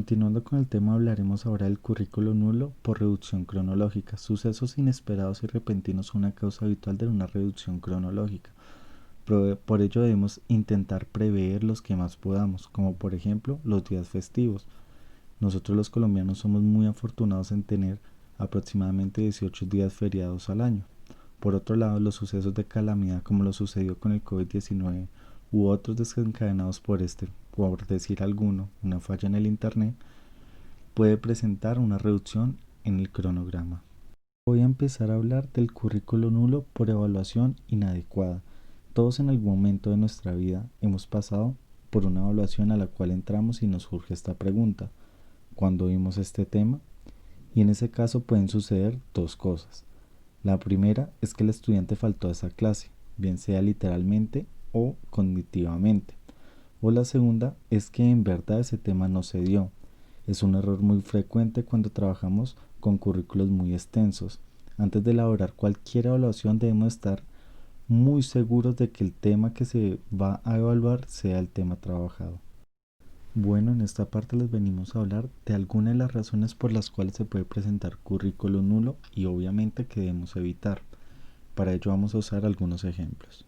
Continuando con el tema, hablaremos ahora del currículo nulo por reducción cronológica. Sucesos inesperados y repentinos son una causa habitual de una reducción cronológica. Por ello debemos intentar prever los que más podamos, como por ejemplo los días festivos. Nosotros los colombianos somos muy afortunados en tener aproximadamente 18 días feriados al año. Por otro lado, los sucesos de calamidad como lo sucedió con el COVID-19 u otros desencadenados por decir alguno, una falla en el Internet, puede presentar una reducción en el cronograma. Voy a empezar a hablar del currículo nulo por evaluación inadecuada. Todos en algún momento de nuestra vida hemos pasado por una evaluación a la cual entramos y nos surge esta pregunta: ¿cuándo vimos este tema? Y en ese caso pueden suceder dos cosas. La primera es que el estudiante faltó a esa clase, bien sea literalmente o cognitivamente. O la segunda es que en verdad ese tema no se dio. Es un error muy frecuente cuando trabajamos con currículos muy extensos. Antes de elaborar cualquier evaluación debemos estar muy seguros de que el tema que se va a evaluar sea el tema trabajado. Bueno, en esta parte les venimos a hablar de algunas de las razones por las cuales se puede presentar currículo nulo y obviamente que debemos evitar. Para ello vamos a usar algunos ejemplos.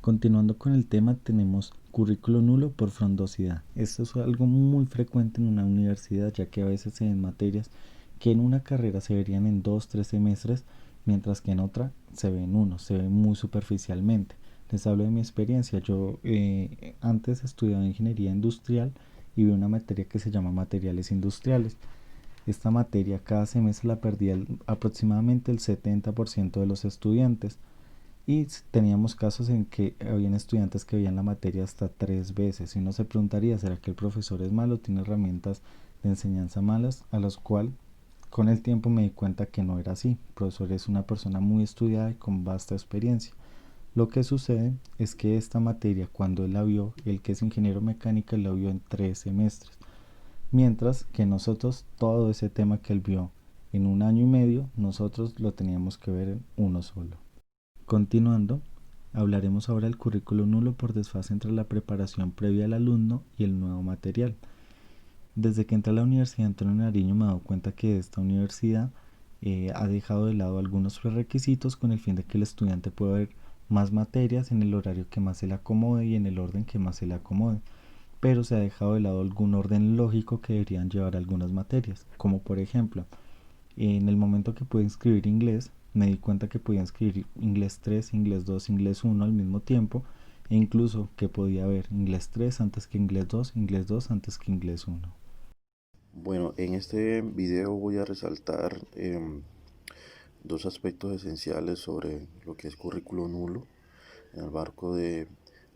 Continuando con el tema, tenemos currículo nulo por frondosidad. Esto es algo muy frecuente en una universidad, ya que a veces se ven materias que en una carrera se verían en 2 o 3 semestres, mientras que en otra se ve en uno, se ve muy superficialmente. Les hablo de mi experiencia. Yo antes estudiaba ingeniería industrial y vi una materia que se llama materiales industriales. Esta materia cada semestre la perdía aproximadamente el 70% de los estudiantes. Y teníamos casos en que habían estudiantes que veían la materia hasta 3 veces. Y uno se preguntaría, ¿será que el profesor es malo? ¿Tiene herramientas de enseñanza malas? A las cuales con el tiempo me di cuenta que no era así. El profesor es una persona muy estudiada y con vasta experiencia. Lo que sucede es que esta materia, cuando él la vio, él que es ingeniero mecánico, él la vio en 3 semestres. Mientras que nosotros, todo ese tema que él vio en un año y medio, nosotros lo teníamos que ver en uno solo. Continuando, hablaremos ahora del currículo nulo por desfase entre la preparación previa al alumno y el nuevo material. Desde que entré a la Universidad Antonio Nariño me he dado cuenta que esta universidad ha dejado de lado algunos prerequisitos con el fin de que el estudiante pueda ver más materias en el horario que más se le acomode y en el orden que más se le acomode, pero se ha dejado de lado algún orden lógico que deberían llevar algunas materias, como por ejemplo, en el momento que pude inscribir inglés, me di cuenta que podía inscribir inglés 3, inglés 2, inglés 1 al mismo tiempo, e incluso que podía haber inglés 3 antes que inglés 2 antes que inglés 1. Bueno, en este video voy a resaltar dos aspectos esenciales sobre lo que es currículo nulo en el marco de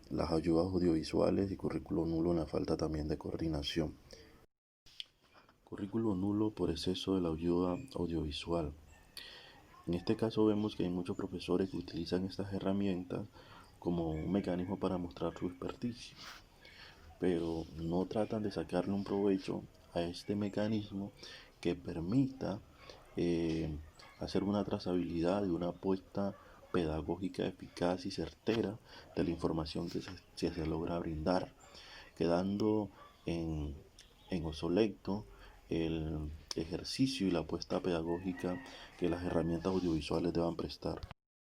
las ayudas audiovisuales y currículo nulo en la falta también de coordinación. Currículo nulo por exceso de la ayuda audiovisual. En este caso vemos que hay muchos profesores que utilizan estas herramientas como un mecanismo para mostrar su experticia, pero no tratan de sacarle un provecho a este mecanismo que permita eh, hacer una trazabilidad y una apuesta pedagógica eficaz y certera de la información que se logra brindar, quedando en, en obsoleto el ejercicio y la apuesta pedagógica que las herramientas audiovisuales deban prestar.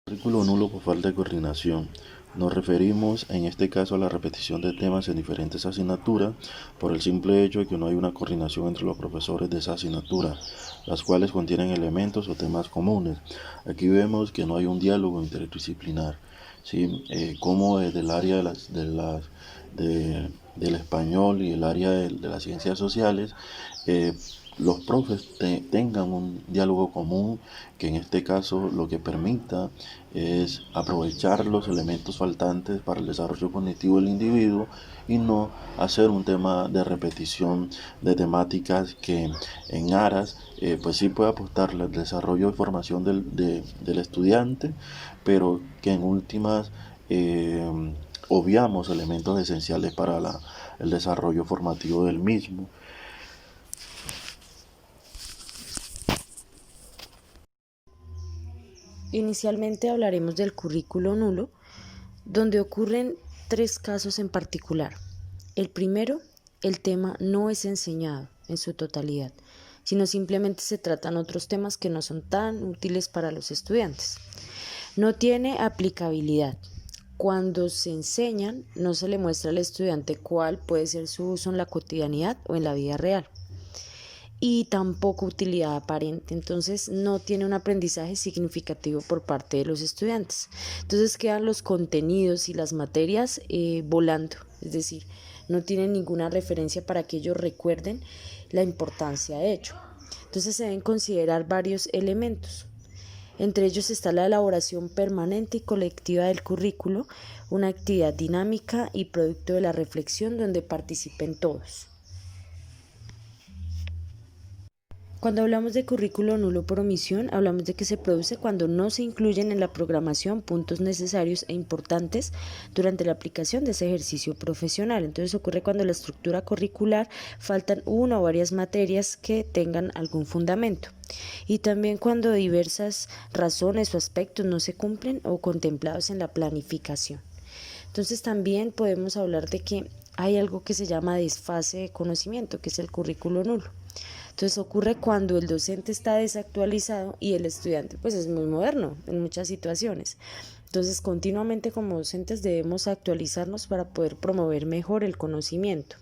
Currículo nulo por falta de coordinación. Nos referimos en este caso a la repetición de temas en diferentes asignaturas por el simple hecho de que no hay una coordinación entre los profesores de esa asignatura, las cuales contienen elementos o temas comunes. Aquí vemos que no hay un diálogo interdisciplinar, ¿sí? Como desde el área del español y el área de las ciencias sociales, los profes tengan un diálogo común que en este caso lo que permita es aprovechar los elementos faltantes para el desarrollo cognitivo del individuo y no hacer un tema de repetición de temáticas que en aras pues sí puede apostar al desarrollo y formación del estudiante, pero que en últimas obviamos elementos esenciales para el desarrollo formativo del mismo. Inicialmente hablaremos del currículo nulo, donde ocurren tres casos en particular. El primero, el tema no es enseñado. en su totalidad, sino simplemente se tratan otros temas que no son tan útiles para los estudiantes. No tiene aplicabilidad. Cuando se enseñan, no se le muestra al estudiante cuál puede ser su uso en la cotidianidad o en la vida real. Y tampoco utilidad aparente, entonces no tiene un aprendizaje significativo por parte de los estudiantes. Entonces quedan los contenidos y las materias volando, es decir, no tienen ninguna referencia para que ellos recuerden la importancia de ello. Entonces se deben considerar varios elementos. Entre ellos está la elaboración permanente y colectiva del currículo, una actividad dinámica y producto de la reflexión donde participen todos. Cuando hablamos de currículo nulo por omisión, hablamos de que se produce cuando no se incluyen en la programación puntos necesarios e importantes durante la aplicación de ese ejercicio profesional. Entonces ocurre cuando en la estructura curricular faltan una o varias materias que tengan algún fundamento. Y también cuando diversas razones o aspectos no se cumplen o contemplados en la planificación. Entonces también podemos hablar de que hay algo que se llama desfase de conocimiento, que es el currículo nulo. Entonces ocurre cuando el docente está desactualizado y el estudiante pues es muy moderno en muchas situaciones. Entonces continuamente como docentes debemos actualizarnos para poder promover mejor el conocimiento.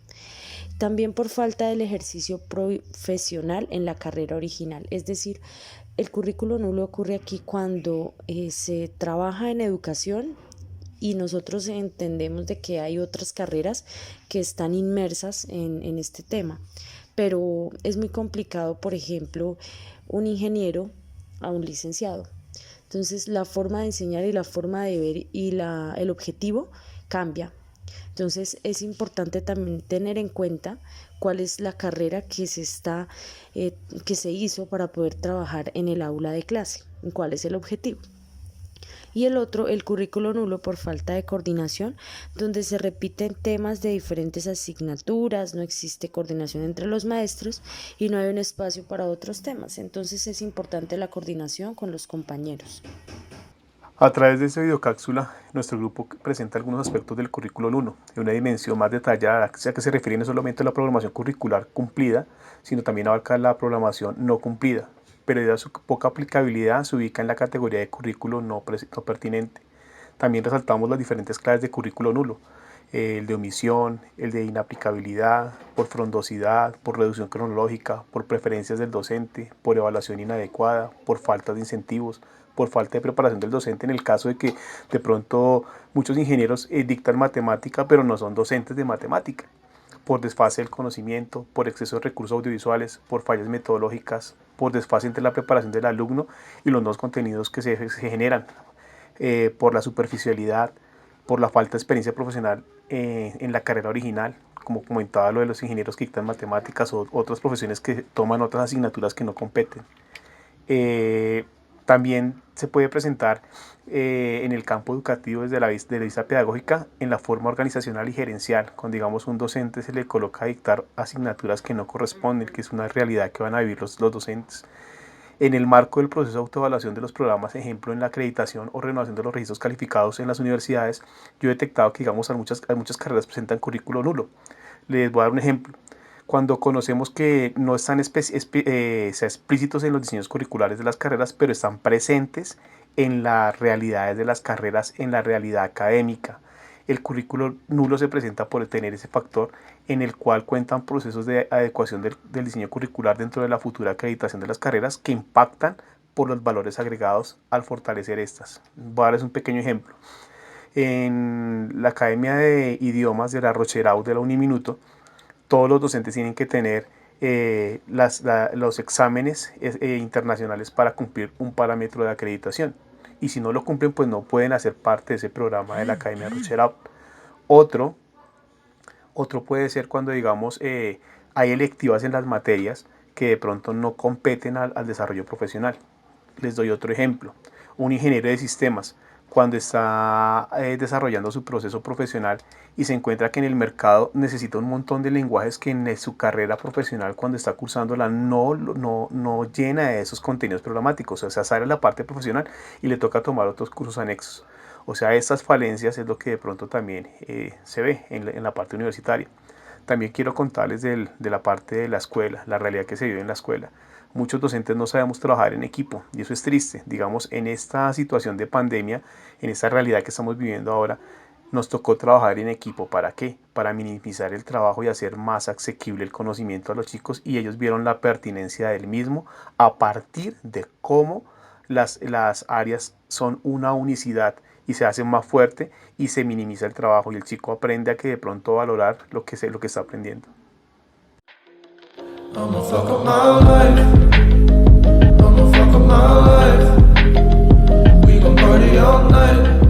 También por falta del ejercicio profesional en la carrera original, es decir, el currículo nulo ocurre aquí cuando se trabaja en educación y nosotros entendemos de que hay otras carreras que están inmersas en este tema. Pero es muy complicado, por ejemplo, un ingeniero a un licenciado. Entonces la forma de enseñar y la forma de ver y el objetivo cambia. Entonces es importante también tener en cuenta cuál es la carrera que se hizo para poder trabajar en el aula de clase, cuál es el objetivo. Y el otro, el currículo nulo por falta de coordinación, donde se repiten temas de diferentes asignaturas, no existe coordinación entre los maestros y no hay un espacio para otros temas. Entonces es importante la coordinación con los compañeros. A través de esta videocápsula, nuestro grupo presenta algunos aspectos del currículo nulo en una dimensión más detallada, ya que se refiere no solamente a la programación curricular cumplida, sino también abarca la programación no cumplida, pero debido a su poca aplicabilidad se ubica en la categoría de currículo no pertinente. También resaltamos las diferentes claves de currículo nulo, el de omisión, el de inaplicabilidad, por frondosidad, por reducción cronológica, por preferencias del docente, por evaluación inadecuada, por falta de incentivos, por falta de preparación del docente en el caso de que de pronto muchos ingenieros dictan matemática pero no son docentes de matemática, por desfase del conocimiento, por exceso de recursos audiovisuales, por fallas metodológicas, por desfase entre la preparación del alumno y los nuevos contenidos que se generan, por la superficialidad, por la falta de experiencia profesional en la carrera original, como comentaba lo de los ingenieros que dictan matemáticas o otras profesiones que toman otras asignaturas que no competen. También se puede presentar en el campo educativo desde la vista pedagógica en la forma organizacional y gerencial, cuando digamos un docente se le coloca a dictar asignaturas que no corresponden, que es una realidad que van a vivir los docentes. En el marco del proceso de autoevaluación de los programas, ejemplo en la acreditación o renovación de los registros calificados en las universidades, yo he detectado que digamos muchas carreras presentan currículo nulo. Les voy a dar un ejemplo. Cuando conocemos que no están explícitos en los diseños curriculares de las carreras, pero están presentes en las realidades de las carreras, en la realidad académica. El currículo nulo se presenta por tener ese factor en el cual cuentan procesos de adecuación del diseño curricular dentro de la futura acreditación de las carreras que impactan por los valores agregados al fortalecer estas. Voy a darles un pequeño ejemplo. En la Academia de Idiomas de la Rocherau de la Uniminuto, todos los docentes tienen que tener los exámenes internacionales para cumplir un parámetro de acreditación. Y si no lo cumplen, pues no pueden hacer parte de ese programa de la Academia Rocherau. Otro puede ser cuando, digamos, hay electivas en las materias que de pronto no competen al desarrollo profesional. Les doy otro ejemplo. Un ingeniero de sistemas, cuando está desarrollando su proceso profesional y se encuentra que en el mercado necesita un montón de lenguajes que en su carrera profesional, cuando está cursándola, no llena de esos contenidos programáticos. O sea, sale a la parte profesional y le toca tomar otros cursos anexos. O sea, estas falencias es lo que de pronto también se ve en la parte universitaria. También quiero contarles de la parte de la escuela, la realidad que se vive en la escuela. Muchos docentes no sabemos trabajar en equipo y eso es triste. Digamos, en esta situación de pandemia, en esta realidad que estamos viviendo ahora, nos tocó trabajar en equipo. ¿Para qué? Para minimizar el trabajo y hacer más asequible el conocimiento a los chicos, y ellos vieron la pertinencia del mismo a partir de cómo las áreas son una unicidad y se hacen más fuerte y se minimiza el trabajo y el chico aprende a que de pronto valorar lo que está aprendiendo. I'ma fuck up my life. I'ma fuck up my life. We gon' party all night.